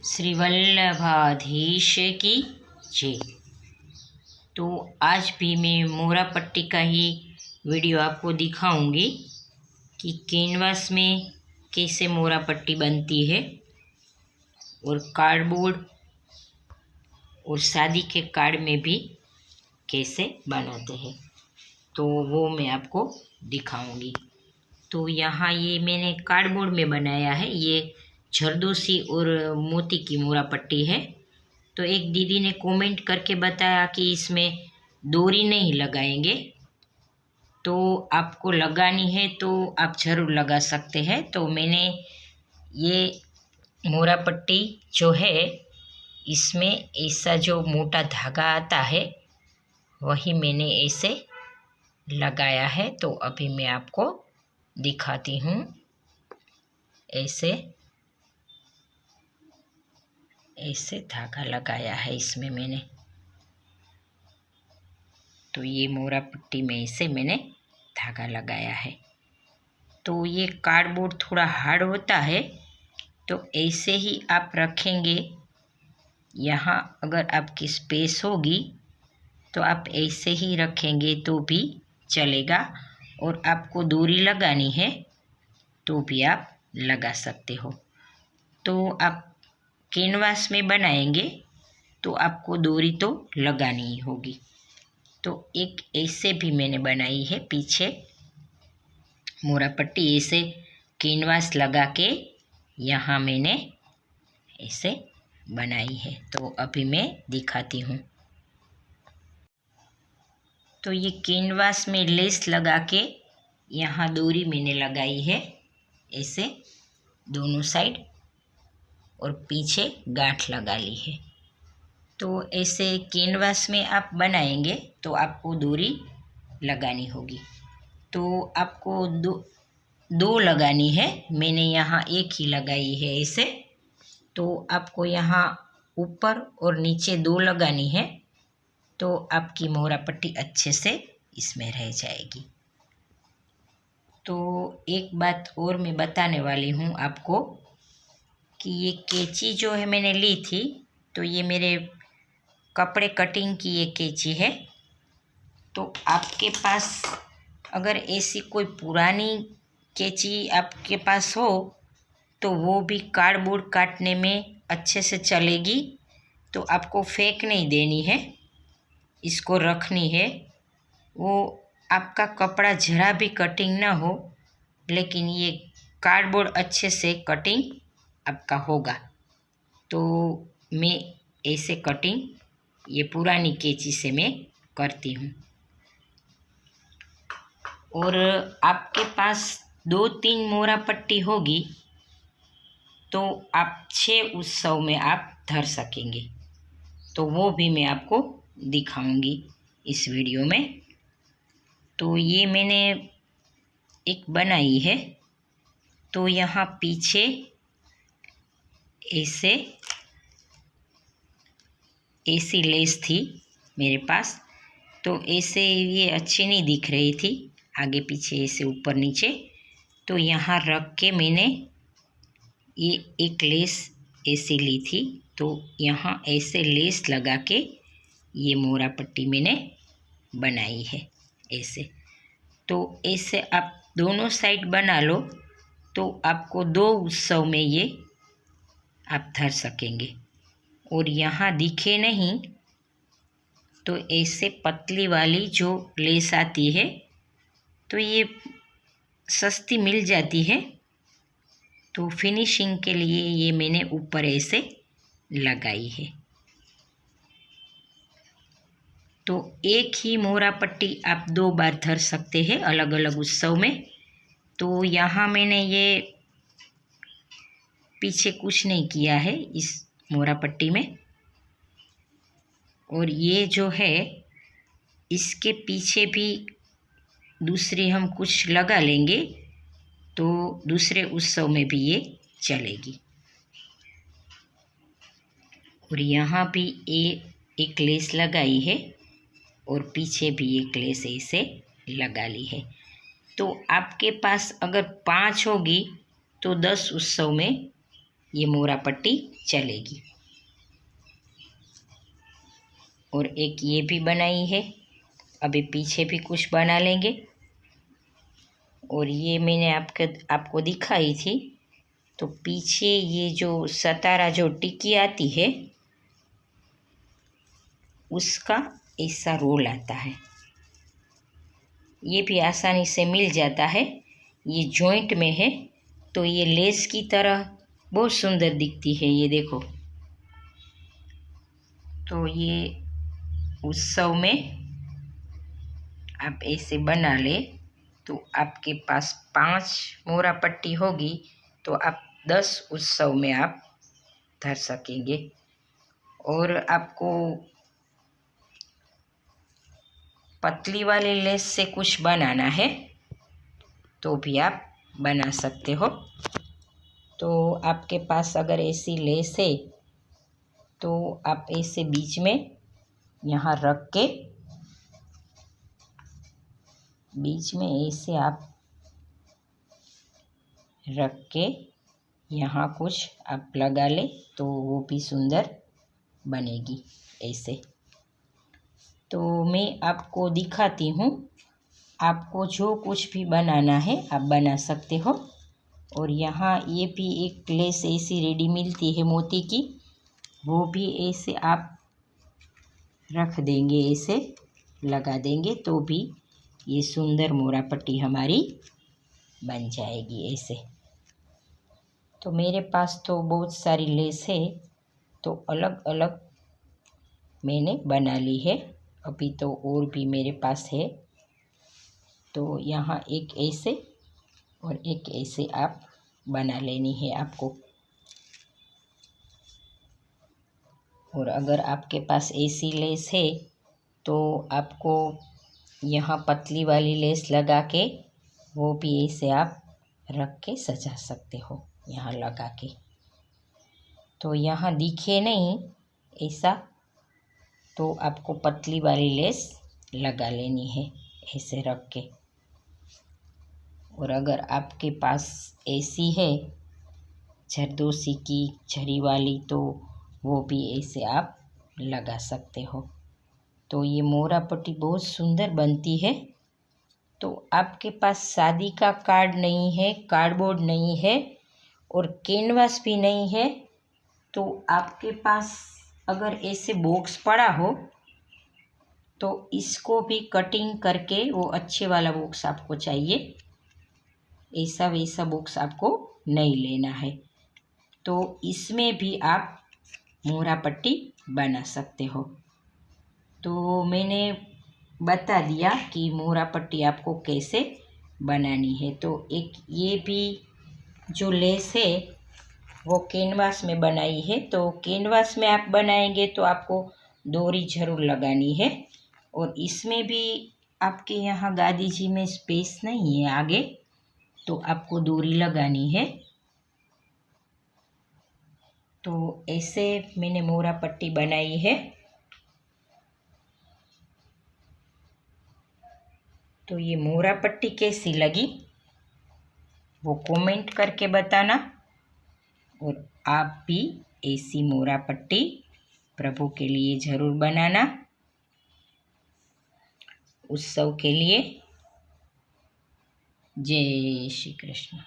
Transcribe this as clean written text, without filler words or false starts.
श्री वल्लभाधीश की जय। तो आज भी मैं मोरा पट्टी का ही वीडियो आपको दिखाऊंगी कि कैनवास में कैसे मोरा पट्टी बनती है और कार्डबोर्ड और शादी के कार्ड में भी कैसे बनाते हैं, तो वो मैं आपको दिखाऊंगी। तो यहाँ ये मैंने कार्डबोर्ड में बनाया है। ये जरदोसी और मोती की मोरा पट्टी है। तो एक दीदी ने कमेंट करके बताया कि इसमें डोरी नहीं लगाएंगे, तो आपको लगानी है तो आप ज़रूर लगा सकते हैं। तो मैंने ये मोरा पट्टी जो है इसमें ऐसा जो मोटा धागा आता है वही मैंने ऐसे लगाया है। तो अभी मैं आपको दिखाती हूँ। ऐसे धागा लगाया है इसमें मैंने। तो ये मोरा पट्टी में ऐसे मैंने धागा लगाया है। तो ये कार्डबोर्ड थोड़ा हार्ड होता है, तो ऐसे ही आप रखेंगे। यहाँ अगर आपकी स्पेस होगी तो आप ऐसे ही रखेंगे तो भी चलेगा, और आपको डोरी लगानी है तो भी आप लगा सकते हो। तो आप कैनवास में बनाएंगे तो आपको डोरी तो लगानी ही होगी। तो एक ऐसे भी मैंने बनाई है, पीछे मोरा पट्टी ऐसे कैनवास लगा के यहाँ मैंने ऐसे बनाई है। तो अभी मैं दिखाती हूँ। तो ये कैनवास में लेस लगा के यहाँ डोरी मैंने लगाई है ऐसे दोनों साइड, और पीछे गांठ लगा ली है। तो ऐसे कैनवास में आप बनाएंगे तो आपको डोरी लगानी होगी। तो आपको दो लगानी है, मैंने यहाँ एक ही लगाई है ऐसे। तो आपको यहाँ ऊपर और नीचे दो लगानी है, तो आपकी मोरा पट्टी अच्छे से इसमें रह जाएगी। तो एक बात और मैं बताने वाली हूँ आपको कि ये कैंची जो है मैंने ली थी, तो ये मेरे कपड़े कटिंग की ये कैंची है। तो आपके पास अगर ऐसी कोई पुरानी कैंची आपके पास हो तो वो भी कार्डबोर्ड काटने में अच्छे से चलेगी। तो आपको फेंक नहीं देनी है, इसको रखनी है। वो आपका कपड़ा जरा भी कटिंग ना हो, लेकिन ये कार्डबोर्ड अच्छे से कटिंग आपका होगा। तो मैं ऐसे कटिंग ये पुरानी कैंची से मैं करती हूँ। और आपके पास 2-3 मोरा पट्टी होगी तो आप 6 उत्सव में आप धर सकेंगे। तो वो भी मैं आपको दिखाऊंगी इस वीडियो में। तो ये मैंने एक बनाई है। तो यहाँ पीछे ऐसी लेस थी मेरे पास, तो ऐसे ये अच्छी नहीं दिख रही थी, आगे पीछे ऐसे ऊपर नीचे। तो यहाँ रख के मैंने ये एक लेस ऐसे ली थी। तो यहाँ ऐसे लेस लगा के ये मोरा पट्टी मैंने बनाई है ऐसे। तो ऐसे आप दोनों साइड बना लो तो आपको 2 उत्सव में ये आप धर सकेंगे। और यहाँ दिखे नहीं तो ऐसे पतली वाली जो लेस आती है, तो ये सस्ती मिल जाती है। तो फिनिशिंग के लिए ये मैंने ऊपर ऐसे लगाई है। तो एक ही मोरा पट्टी आप 2 बार धर सकते हैं अलग अलग उत्सव में। तो यहाँ मैंने ये पीछे कुछ नहीं किया है इस मोरा पट्टी में। और ये जो है इसके पीछे भी दूसरी हम कुछ लगा लेंगे तो दूसरे उत्सव में भी ये चलेगी। और यहाँ भी एक लेस लगाई है और पीछे भी एक लेस ऐसे लगा ली है। तो आपके पास अगर 5 होगी तो 10 उत्सव में ये मोरा पट्टी चलेगी। और एक ये भी बनाई है, अभी पीछे भी कुछ बना लेंगे। और ये मैंने आपको दिखाई थी, तो पीछे ये जो सतारा जो टिक्की आती है उसका ऐसा रोल आता है, ये भी आसानी से मिल जाता है। ये जॉइंट में है तो ये लेस की तरह बहुत सुंदर दिखती है, ये देखो। तो ये उत्सव में आप ऐसे बना ले तो आपके पास 5 मोरा पट्टी होगी तो आप 10 उत्सव में आप धर सकेंगे। और आपको पतली वाले लेस से कुछ बनाना है तो भी आप बना सकते हो। तो आपके पास अगर ऐसी लेस है तो आप ऐसे बीच में यहाँ रख के, बीच में ऐसे आप रख के यहाँ कुछ आप लगा ले तो वो भी सुंदर बनेगी ऐसे। तो मैं आपको दिखाती हूँ, आपको जो कुछ भी बनाना है आप बना सकते हो। और यहाँ ये भी एक लेस ऐसी रेडी मिलती है मोती की, वो भी ऐसे आप रख देंगे, ऐसे लगा देंगे तो भी ये सुंदर मोरा पट्टी हमारी बन जाएगी ऐसे। तो मेरे पास तो बहुत सारी लेस है तो अलग अलग मैंने बना ली है, अभी तो और भी मेरे पास है। तो यहाँ एक ऐसे और एक ऐसे आप बना लेनी है आपको। और अगर आपके पास ऐसी लेस है तो आपको यहाँ पतली वाली लेस लगा के वो भी ऐसे आप रख के सजा सकते हो यहाँ लगा के। तो यहाँ दिखे नहीं ऐसा तो आपको पतली वाली लेस लगा लेनी है ऐसे रख के। और अगर आपके पास ऐसी है जरदोसी की झरी वाली तो वो भी ऐसे आप लगा सकते हो। तो ये मोरा पट्टी बहुत सुंदर बनती है। तो आपके पास शादी का कार्ड नहीं है, कार्डबोर्ड नहीं है और कैनवास भी नहीं है तो आपके पास अगर ऐसे बॉक्स पड़ा हो तो इसको भी कटिंग करके, वो अच्छे वाला बॉक्स आपको चाहिए, ऐसा वैसा बॉक्स आपको नहीं लेना है। तो इसमें भी आप मोरा पट्टी बना सकते हो। तो मैंने बता दिया कि मोरा पट्टी आपको कैसे बनानी है। तो एक ये भी जो लेस है वो कैनवास में बनाई है, तो कैनवास में आप बनाएंगे तो आपको डोरी ज़रूर लगानी है। और इसमें भी आपके यहाँ गादी जी में स्पेस नहीं है आगे तो आपको डोरी लगानी है। तो ऐसे मैंने मोरा पट्टी बनाई है। तो ये मोरा पट्टी कैसी लगी वो कमेंट करके बताना। और आप भी ऐसी मोरा पट्टी प्रभु के लिए ज़रूर बनाना उत्सव के लिए। जय श्री कृष्ण।